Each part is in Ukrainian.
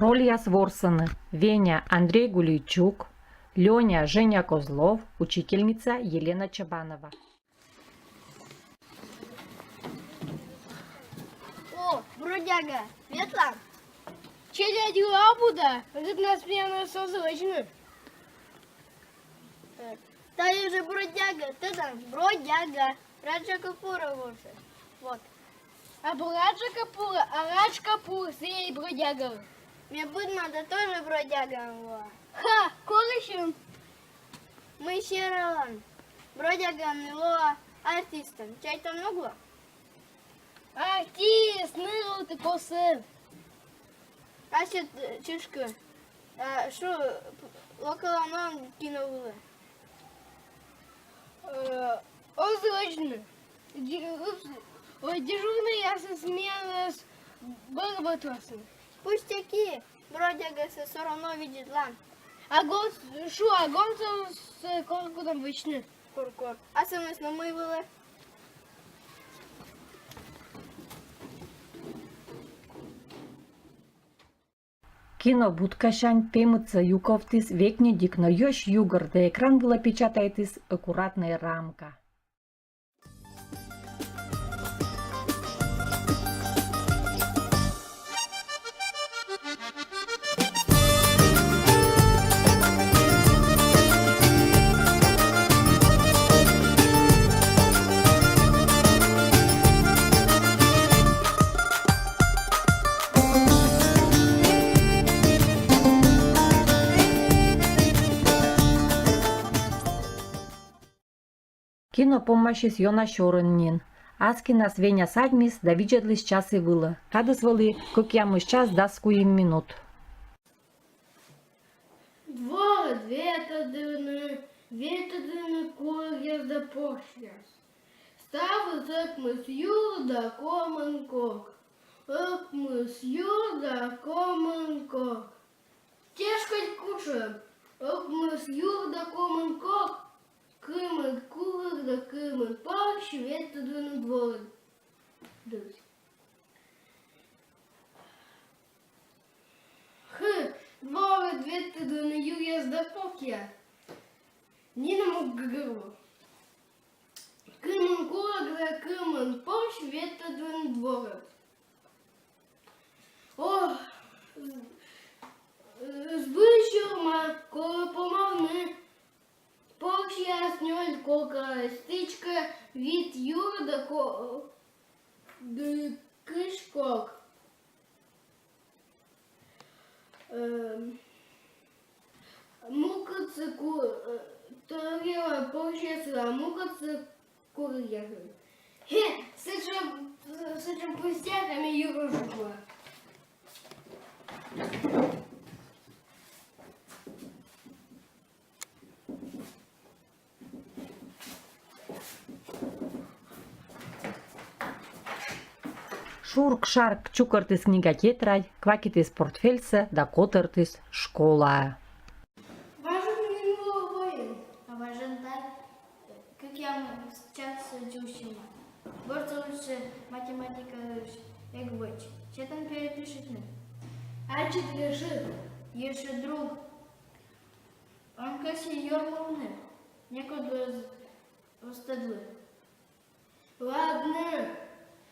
Роли Сворсаны, Веня Андрей Гулейчук, Леня Женя Козлов, учительница Елена Чабанова. О, бродяга, Светла? Че дела буде? Тут нас пьяно созвучно. Та я же бродяга, ты там бродяга. Раджа Капура вовсе. Вот. А Раджа Капура, а Радж Капур, сей бродяга. Мне будет надо тоже бродяга. Во. Ха, колышем. Мы Сиралан. Бродяга Нилоа артистом. Чай там много? Артист, ныру ты косы. А ще чушка. Что, около нам кинули? Озрачно. Дежурный я со смены с барбатосом. Пустяки. Бродяга все равно видит лан. А гон с коркудом вычны. Кур-кур. А совместно мы были. Кино Будкашань пемыца юковтис векне дикно ёш югор, да экран была печатайтис аккуратная рамка. Кино помощис Йона Шорыннин. Аскинас Веня Садмис, да виджедлис час и выла. Кадыс вылы, как я мыш час даску им минут. Двор, ветодыны, коль да пошляс. Ставы так мы с юда коменкок. Ок мы с юда коменкок. Тяжкать кушаем. Ок мы с юда коменкок. Кымын куры да кымын паш, ветодыны двор. Двор, ветодыны, юяс да покя. Нина мог гагарло. Кымын куры да кымын паш, ветодыны двор. О, збыщурма, коли помовни. Поки яснюль кока стичка від юрда кишкок. Мука це таріла почесла, мука це кур'єр. Хе, сичем пустяками юра жукла. Шурк-шарк чукартис книга тетрадь, квакитис портфельса, да котартис школа. Важен не воин. А важен так, как я сейчас учусь. Борца лучше математика, як быть. Че там перепишет? А четвершит. Еще друг. Он каси йормовны. Некуда остадлы. Ладно.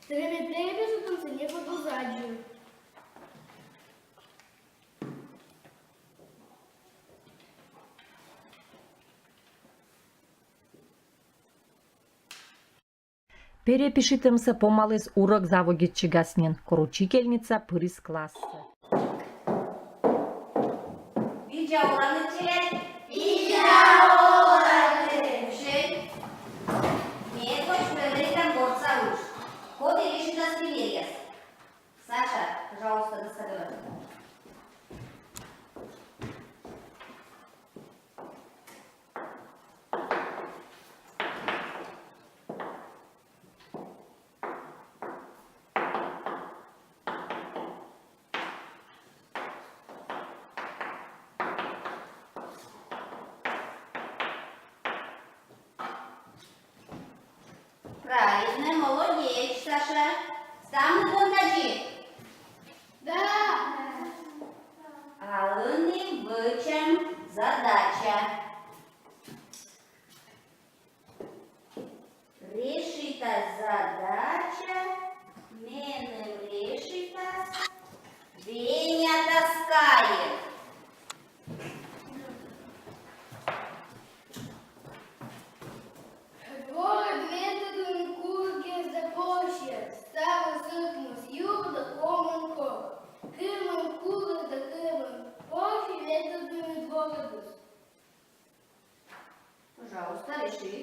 Треми перепису не подозаджую. Перепишитымся помалыс урок заводитчи гаснен, коручительница пырис класса. Саша, пожалуйста, доставай. Задача. Решита задача. Мене решита. Веня таскает. Двоє дві курки запорожжя, стави сипну з юг до коменко. Кирман кури до кирман, похи летодуни двородус. Пожалуйста, реши.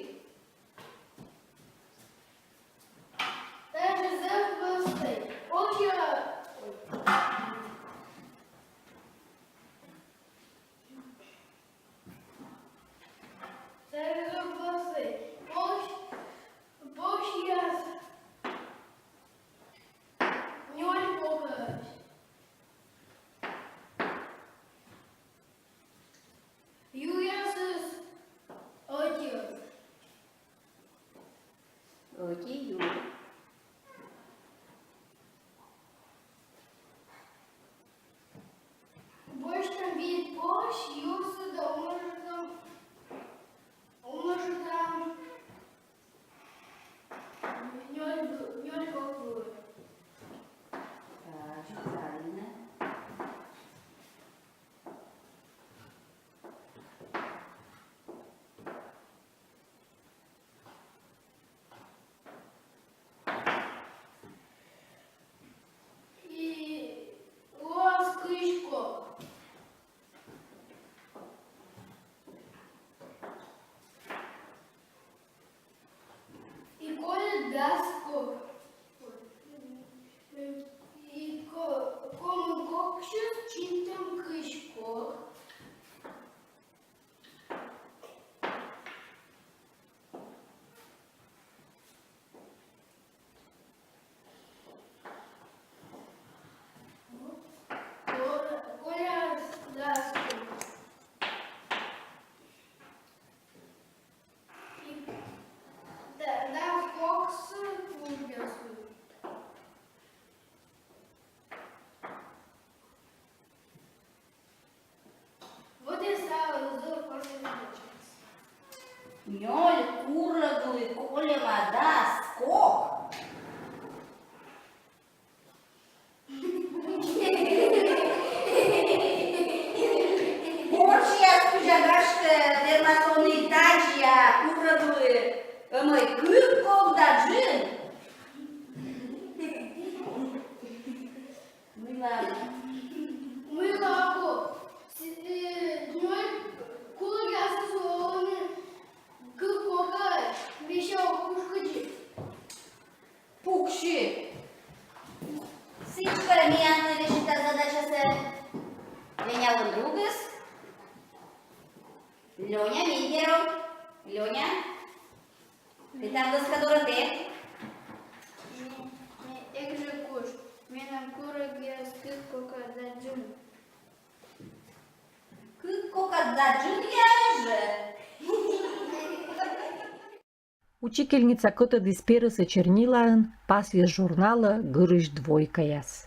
Даже завпрости, похи... Даже завпрости, похи яс. Ноль покарать. Юрасис отец. Окей, Юля. Больше там від борщ, юси да умножу там ноль кокур. Так, правильно. І ласкишко. І коля дасть кок. І кому кокшу, чим там кишко. Коля дасть кок. І дав кокс курлясу. Вот и стало зор после задачи. Ноль курлагули, коля вода, скок. Борщ я спожагашка дерматони тачия, курлагули, мой кырков да джин. Мила. Милако, ноль курлясу словно кыркока вещал кушкачи. Пукши. Всички варианты решита задача се. Веня Лундругас. Лёня Мингеров. Лёня. Ты там доска те? Як же куш? Мене курок я скидку когда джин. Кока джин же. Учительница Кота Диспера со чернилаен, пас из журнала «Гырыш двойка яс».